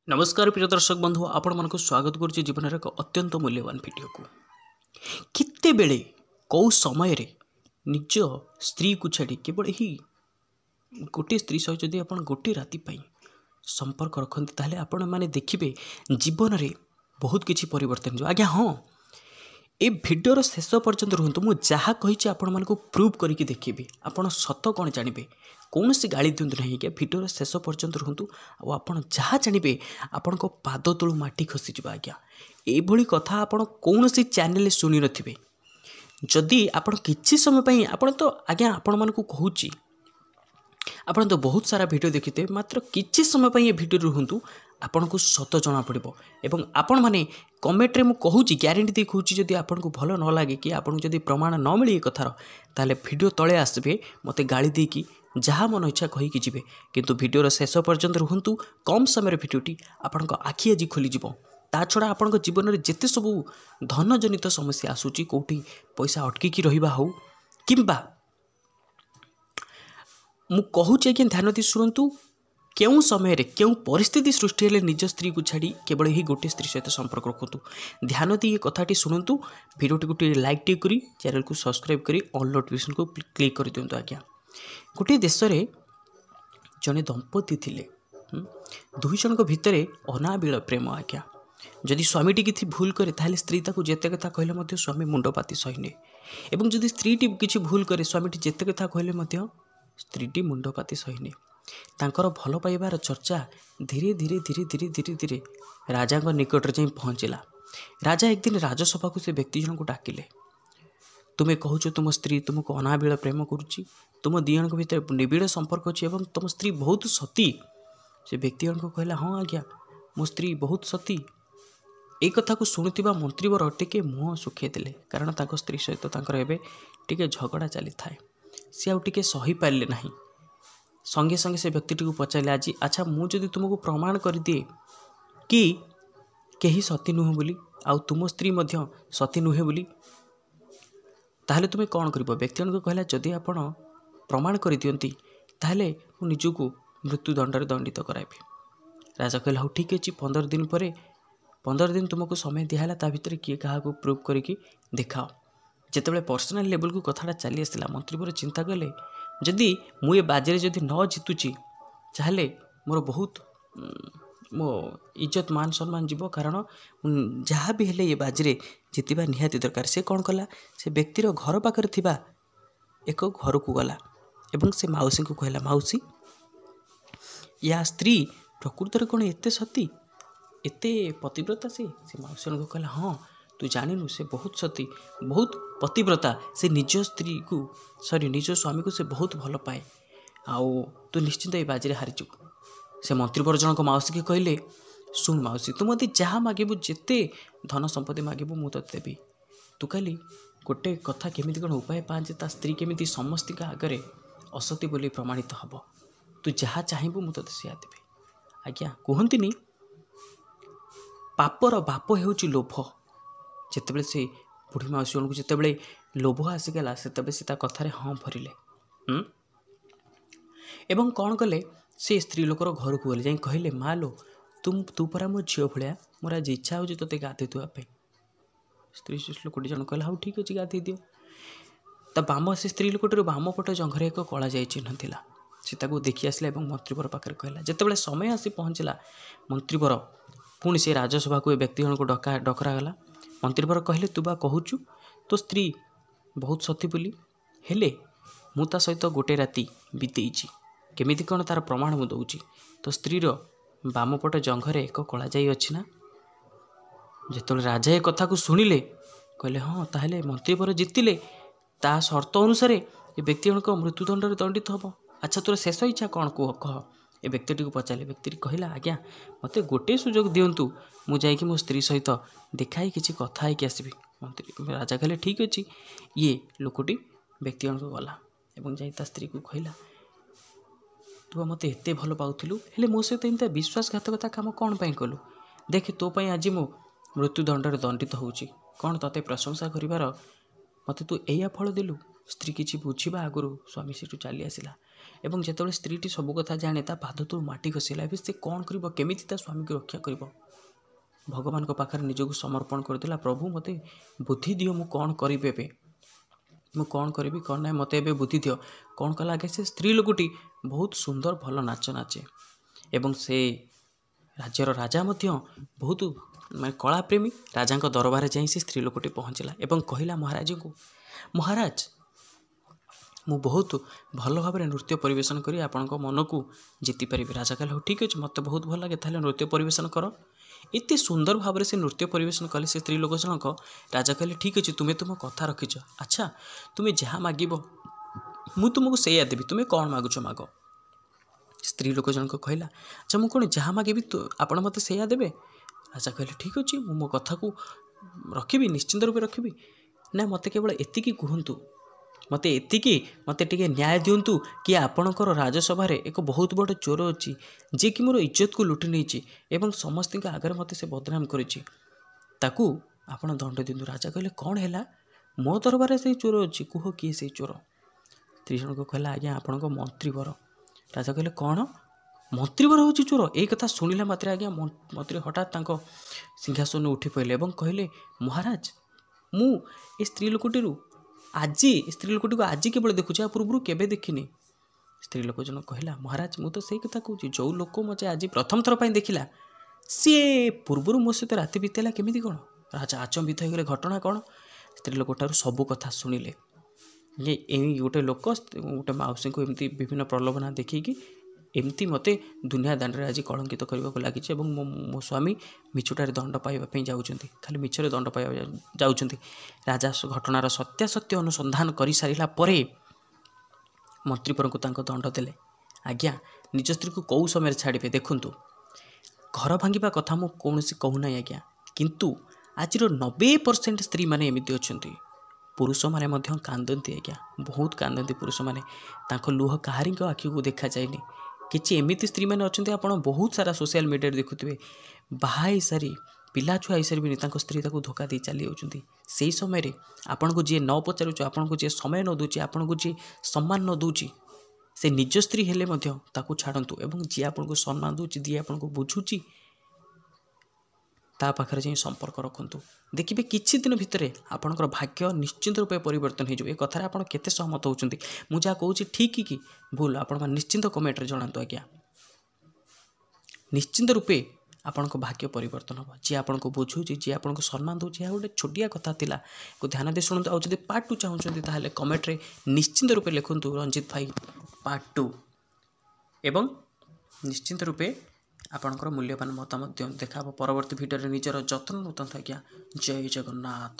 नमस्कार प्रिय दर्शक बंधु आपण मन को स्वागत करुच्ची जीवन एक अत्यंत मूल्यवान वीडियो को किते बेले कौ समय रे निज स्त्री को छाड़ी केवल ही गोटे स्त्री सहित जदि आप गोटे राति पाई संपर्क रखते ताहले आपण माने देखिबे जीवन रे बहुत किछि परिवर्तन जो आज्ञा हाँ ए भिडियोर शेष पर्यंत रुहतु मु जहाँ कही आपण मानक प्रूव करके देखिए आपण सत कौन जानवे कौन सी गाड़ी दिंतु ना क्या भिडियोर शेष पर्यंत रुहतु आपण जहाँ जानवे आपण पाद तलू माटी खसीज आज्ञा ये कथा आपण कौन सी चैनल शुणी नथिबे जदि आपण किछि समय पई आपण तो आज्ञा आपण मानक कहूची आपण तो बहुत सारा वीडियो देखिते मात्र किछि समय पई ये वीडियो रुहतु आपन को सत जना पड़ो एवं आपण माने कमेंट रे मु कहूची ग्यारंटी दे कहूची जदि आपन को भलो न लागे कि आपन जदि प्रमाण न मिली ए कथार ताले वीडियो तळे आसबे मते गाली दे कि जहाँ मन इच्छा कही कि जिवे किंतु वीडियोर शेष पर्यंत रुहतु कम समय भिडियोटी आपण आखि आज खोली जिवो ता छड़ा आपण जीवन में जेते सब धन जनित समस्या आसूची कोठी पैसा अटकी रहिबा हो किंबा मु कहूची कि ध्यान दी शुणु केउं समय रे केउं परिस्थिति सृष्टि हेले निज स्त्री को छाड़ी केवल ही गोटे स्त्री सहित संपर्क रखु ध्यान दी ये कथाटी शुणु वीडियो गोटे लाइक टे करी चैनल को सब्सक्राइब करी ऑल नोटिफिकेशन को क्लिक कर दिंतु आज्ञा गोटे देश में जड़े दंपति थिले दुई जन भितर अनाबिल प्रेम आज्ञा जदि स्वामीटी किसी भूल करे ताहले स्त्री ताको जेते कथा कहले मध्य स्वामी मुंडपाती सहीने एवं जदि स्त्रीटी किसी भूल करे स्वामीटी जेते कथा कहले मध्य स्त्रीटी मुंडपाती सहीने तांकर भल पाइबार चर्चा धीरे धीरे धीरे धीरे धीरे धीरे राजा निकट जाई पहुँचला राजा एक दिन राजसभा को से व्यक्ति जन को डाकिले तुम्हें कहूच तुम स्त्री तुमको अनाबिल प्रेम करुच्ची तुम दी जन भितर निबिड़ संपर्क अच्छी और तुम स्त्री बहुत सती से व्यक्ति जन को कहला हाँ आज्ञा मो स्त्री बहुत सती एक कथा को शुणुवा मंत्रीवर टिके मुह सुखे देले कारण ताक स्त्री सहित तांकर टिके झगड़ा चली थाए सी आउ टिके सही पारे ना संगे संगे से व्यक्ति को पचारे आज अच्छा मुझे तुमको प्रमाण कर दिए कि कहीं सती नुह बोली आउ तुम स्त्री मध्य सती नुहे बोली ताहले तुम्हें कौन कर व्यक्ति को कहला जदि आपण प्रमाण कर दियंती ताहले मु निजको मृत्युदंड दंडित कराइबी राजा कहला हाँ ठीक अच्छे 15 दिन पर 15 दिन तुमको समय दिहला ता भितर किए क्या प्रूव करके देखाओ जितेबाला पर्सनाल लेवल को कथाटा चली आसला मंत्री पर चिंता कले जदि मु ये बाजे जदि न जीतुची चाहे मोर बहुत मो इज्जत मान सम्मान जीव कारण जहाँ भी हेले ये बाजी जीतवा निहाती दरकार से कौन कला से व्यक्तिर घर पाखे थिबा एक घर को गला एवं से माउसी को कहला माउसी या स्त्री प्रकृत कौन एते सती एते पतिव्रता से माउसी को कहला हाँ तू जानिनु से बहुत सती बहुत पतिव्रता से निज स्त्री को सॉरी निज स्वामी को से बहुत भल पाए आउ तू निश्चिंत ये बाजी हारिचु से मंत्रीवर जनक माउसी के कहले सुन माउसी तू मत जहाँ मागबू जिते धन संपत्ति मागबू मु तो देवी तू खाली गोटे कथा केमिति कौन उपाय पाँचे ता स्त्री केमिति समस्त आगे असती बोली प्रमाणित हम तू जहाँ चाहबू मु ते सिया देवी आज्ञा कहती पापर बाप होची लोभ जितेबले से बुढ़ी माउसी को जितेबले लोभ आसीगला से कथार हाँ भरिले एवं कौन कले से स्त्री लोकर घर को गले जाई कहले माँ लो तू परा मो झील भाया मोर आज इच्छा हो ते गाधे देवाई स्त्री लोकटी जन कहला हाँ ठीक अच्छे गाधे दियो ता बाम से स्त्री लोकटर बाम पट जंघरे एक कला जाई चिन्ह थिला से देखी आसला और मंत्रीवर पाखे कहला जितेबाला समय आसी पहुँचला मंत्रीवर पुणी से राजसभा को व्यक्ति जन को डकरागला मंत्रीवर कहले तू बा कहूचु तो स्त्री बहुत सती बोली हेले मु ता सहित गोटे राति बीतेची केमिति कौन तार प्रमाण मु दौची तो स्त्रीर बामपट जंघरे एक कला जाई अच्छी ना जिते राजा ए कथा को शुणिले कहले हाँ ताहले मंत्रीवर जीतिले ता शर्त अनुसार ये व्यक्ति जन मृत्युदंड दंडित हम अच्छा तोर शेष इच्छा कौन कह ए व्यक्ति को पचारे व्यक्ति कहला आज्ञा मत गोटे सुजोग दिंतु मुझे मो स्त्री सहित देखाई किसी कथा है आसबि मंत्री राजा कहले ठीक अच्छे ये लोकटी व्यक्ति जन को गला एवं जाई ता स्त्री को कहला तू मत एत भल पाउलु हेले मो सहित एमती विश्वासघातकता कम कौन पाई कलु देख तो पाई आज मो मृत्युदंड दंडित होउची कौन तते प्रशंसा करिवार मत तू एया फल देलु ସ୍ତ୍ରୀ କିଛି ବୁଝିବା ଆଗରୁ ସ୍ୱାମୀ ସେଠୁ ଚାଲି ଆସିଲା ଏବଂ ଯେତେବେଳେ ସ୍ତ୍ରୀଟି ସବୁ କଥା ଜାଣେ ତା ପାଦ ତଳୁ ମାଟି ଖସିଲା। ଏବେ ସେ କ'ଣ କରିବ, କେମିତି ତା ସ୍ୱାମୀକୁ ରକ୍ଷା କରିବ? ଭଗବାନଙ୍କ ପାଖରେ ନିଜକୁ ସମର୍ପଣ କରିଦେଲା। ପ୍ରଭୁ ମୋତେ ବୁଦ୍ଧି ଦିଅ, ମୁଁ କ'ଣ କରିବି ଏବେ, ମୁଁ କ'ଣ କରିବି କ'ଣ ନାହିଁ, ମୋତେ ଏବେ ବୁଦ୍ଧି ଦିଅ। କ'ଣ କଲା ଆଗେ ସେ ସ୍ତ୍ରୀ ଲୋକଟି ବହୁତ ସୁନ୍ଦର ଭଲ ନାଚ ନାଚେ ଏବଂ ସେ ରାଜ୍ୟର ରାଜା ମଧ୍ୟ ବହୁତ କଳାପ୍ରେମୀ। ରାଜାଙ୍କ ଦରବାରରେ ଯାଇ ସେ ସ୍ତ୍ରୀ ଲୋକଟି ପହଞ୍ଚିଲା ଏବଂ କହିଲା ମହାରାଜଙ୍କୁ, ମହାରାଜ ମୁଁ ବହୁତ ଭଲ ଭାବରେ ନୃତ୍ୟ ପରିବେଷଣ କରି ଆପଣଙ୍କ ମନକୁ ଜିତିପାରିବି। ରାଜା କହିଲେ ହଉ ଠିକ୍ ଅଛି, ମୋତେ ବହୁତ ଭଲ ଲାଗେ, ତାହେଲେ ନୃତ୍ୟ ପରିବେଷଣ କର। ଏତେ ସୁନ୍ଦର ଭାବରେ ସେ ନୃତ୍ୟ ପରିବେଷଣ କଲେ ସେ ସ୍ତ୍ରୀ ଲୋକ ଜଣକ। ରାଜା କହିଲେ ଠିକ୍ ଅଛି, ତୁମେ ତୁମ କଥା ରଖିଛ, ଆଚ୍ଛା ତୁମେ ଯାହା ମାଗିବ ମୁଁ ତୁମକୁ ସେଇଆ ଦେବି, ତୁମେ କ'ଣ ମାଗୁଛ ମାଗ। ସ୍ତ୍ରୀ ଲୋକ ଜଣକ କହିଲା ଆଚ୍ଛା ମୁଁ କ'ଣ ଯାହା ମାଗିବି ଆପଣ ମୋତେ ସେଇଆ ଦେବେ? ରାଜା କହିଲେ ଠିକ୍ ଅଛି, ମୁଁ ମୋ କଥାକୁ ରଖିବି, ନିଶ୍ଚିନ୍ତ ରୂପେ ରଖିବି। ନା ମୋତେ କେବଳ ଏତିକି କୁହନ୍ତୁ, ମୋତେ ଟିକେ ନ୍ୟାୟ ଦିଅନ୍ତୁ କି ଆପଣଙ୍କର ରାଜସଭାରେ ଏକ ବହୁତ ବଡ଼ ଚୋର ଅଛି ଯିଏକି ମୋର ଇଜ୍ଜତକୁ ଲୁଟି ନେଇଛି ଏବଂ ସମସ୍ତଙ୍କ ଆଗରେ ମୋତେ ସେ ବଦନାମ କରିଛି, ତାକୁ ଆପଣ ଦଣ୍ଡ ଦିଅନ୍ତୁ। ରାଜା କହିଲେ କ'ଣ ହେଲା, ମୋ ଦରବାରରେ ସେଇ ଚୋର ଅଛି, କୁହ କିଏ ସେଇ ଚୋର? ସ୍ତ୍ରୀ ଜଣକ କହିଲା ଆଜ୍ଞା ଆପଣଙ୍କ ମନ୍ତ୍ରୀବର। ରାଜା କହିଲେ କ'ଣ, ମନ୍ତ୍ରୀବର ହେଉଛି ଚୋର? ଏଇ କଥା ଶୁଣିଲା ମାତ୍ରେ ଆଜ୍ଞା ମନ୍ତ୍ରୀ ହଠାତ୍ ତାଙ୍କ ସିଂହାସନରୁ ଉଠି ପଡ଼ିଲେ ଏବଂ କହିଲେ ମହାରାଜ ମୁଁ ଏ ସ୍ତ୍ରୀ ଲୋକଟିକୁ ଆଜି କେବଳ ଦେଖୁଛି, ଆ ପୂର୍ବରୁ କେବେ ଦେଖିନି। ସ୍ତ୍ରୀ ଲୋକ ଜଣକ କହିଲା ମହାରାଜ ମୁଁ ତ ସେଇ କଥା କହୁଛି, ଯେଉଁ ଲୋକ ମୋତେ ଆଜି ପ୍ରଥମ ଥର ପାଇଁ ଦେଖିଲା ସିଏ ପୂର୍ବରୁ ମୋ ସହିତ ରାତି ବିତେଇଲା କେମିତି କ'ଣ? ରାଜା ଆଚମ୍ବିତ ହୋଇଗଲେ, ଘଟଣା କ'ଣ? ସ୍ତ୍ରୀ ଲୋକଠାରୁ ସବୁ କଥା ଶୁଣିଲେ। ଏଇ ଗୋଟେ ଲୋକ ଗୋଟେ ମାଉସୀଙ୍କୁ ଏମିତି ବିଭିନ୍ନ ପ୍ରଲୋଭନା ଦେଖେଇକି ଏମିତି ମୋତେ ଦୁନିଆ ଦାଣ୍ଡରେ ଆଜି କଳଙ୍କିତ କରିବାକୁ ଲାଗିଛି ଏବଂ ମୋ ସ୍ୱାମୀ ମିଛଟାରେ ଦଣ୍ଡ ପାଇବା ପାଇଁ ଯାଉଛନ୍ତି, ଖାଲି ମିଛରେ ଦଣ୍ଡ ପାଇବା ଯାଉଛନ୍ତି। ରାଜା ଘଟଣାର ସତ୍ୟାସତ୍ୟ ଅନୁସନ୍ଧାନ କରିସାରିଲା ପରେ ମନ୍ତ୍ରୀପରଙ୍କୁ ତାଙ୍କ ଦଣ୍ଡ ଦେଲେ। ଆଜ୍ଞା ନିଜ ସ୍ତ୍ରୀକୁ କେଉଁ ସମୟରେ ଛାଡ଼ିବେ? ଦେଖନ୍ତୁ ଘର ଭାଙ୍ଗିବା କଥା ମୁଁ କୌଣସି କହୁନାହିଁ ଆଜ୍ଞା, କିନ୍ତୁ ଆଜିର 90% ସ୍ତ୍ରୀମାନେ ଏମିତି ଅଛନ୍ତି। ପୁରୁଷମାନେ ମଧ୍ୟ କାନ୍ଦନ୍ତି ଆଜ୍ଞା, ବହୁତ କାନ୍ଦନ୍ତି ପୁରୁଷମାନେ, ତାଙ୍କ ଲୁହ କାହାରିଙ୍କ ଆଖିକୁ ଦେଖାଯାଏନି। କିଛି ଏମିତି ସ୍ତ୍ରୀମାନେ ଅଛନ୍ତି ଆପଣ ବହୁତ ସାରା ସୋସିଆଲ ମିଡ଼ିଆରେ ଦେଖୁଥିବେ, ବାହା ହେଇସାରି ପିଲାଛୁଆ ହେଇସାରିବେନି ତାଙ୍କ ସ୍ତ୍ରୀ ତାକୁ ଧୋକା ଦେଇ ଚାଲି ଯାଉଛନ୍ତି। ସେହି ସମୟରେ ଆପଣଙ୍କୁ ଯିଏ ନ ପଚାରୁଛି, ଆପଣଙ୍କୁ ଯିଏ ସମୟ ନ ଦେଉଛି, ଆପଣଙ୍କୁ ଯିଏ ସମ୍ମାନ ନ ଦେଉଛି, ସେ ନିଜ ସ୍ତ୍ରୀ ହେଲେ ମଧ୍ୟ ତାକୁ ଛାଡ଼ନ୍ତୁ ଏବଂ ଯିଏ ଆପଣଙ୍କୁ ସମ୍ମାନ ଦେଉଛି, ଯିଏ ଆପଣଙ୍କୁ ବୁଝୁଛି ତା ପାଖରେ ଯାଇ ସମ୍ପର୍କ ରଖନ୍ତୁ। ଦେଖିବେ କିଛି ଦିନ ଭିତରେ ଆପଣଙ୍କର ଭାଗ୍ୟ ନିଶ୍ଚିନ୍ତ ରୂପେ ପରିବର୍ତ୍ତନ ହୋଇଯିବ। ଏ କଥାରେ ଆପଣ କେତେ ସହମତ ହେଉଛନ୍ତି? ମୁଁ ଯାହା କହୁଛି ଠିକ୍ କି ଭୁଲ ଆପଣମାନେ ନିଶ୍ଚିନ୍ତ କମେଣ୍ଟରେ ଜଣାନ୍ତୁ ଆଜ୍ଞା। ନିଶ୍ଚିନ୍ତ ରୂପେ ଆପଣଙ୍କ ଭାଗ୍ୟ ପରିବର୍ତ୍ତନ ହେବ। ଯିଏ ଆପଣଙ୍କୁ ବୁଝୁଛି, ଯିଏ ଆପଣଙ୍କୁ ସମ୍ମାନ ଦେଉଛି, ଏହା ଗୋଟେ ଛୋଟିଆ କଥା ଥିଲା, ଧ୍ୟାନ ଦେଇ ଶୁଣନ୍ତୁ। ଆଉ ଯଦି ପାର୍ଟ 2 ଚାହୁଁଛନ୍ତି ତାହେଲେ କମେଣ୍ଟରେ ନିଶ୍ଚିନ୍ତ ରୂପେ ଲେଖନ୍ତୁ ରଞ୍ଜିତ ଭାଇ ପାର୍ଟ 2 ଏବଂ ନିଶ୍ଚିନ୍ତ ରୂପେ ଆପଣଙ୍କର ମୂଲ୍ୟବାନ ମତାମତ ଦେଖା ହେବ ପରବର୍ତ୍ତୀ ଭିଡ଼ିଓରେ। ନିଜର ଯତ୍ନ ନେଉଥାନ୍ତୁ ଆଜ୍ଞା। ଜୟ ଜଗନ୍ନାଥ।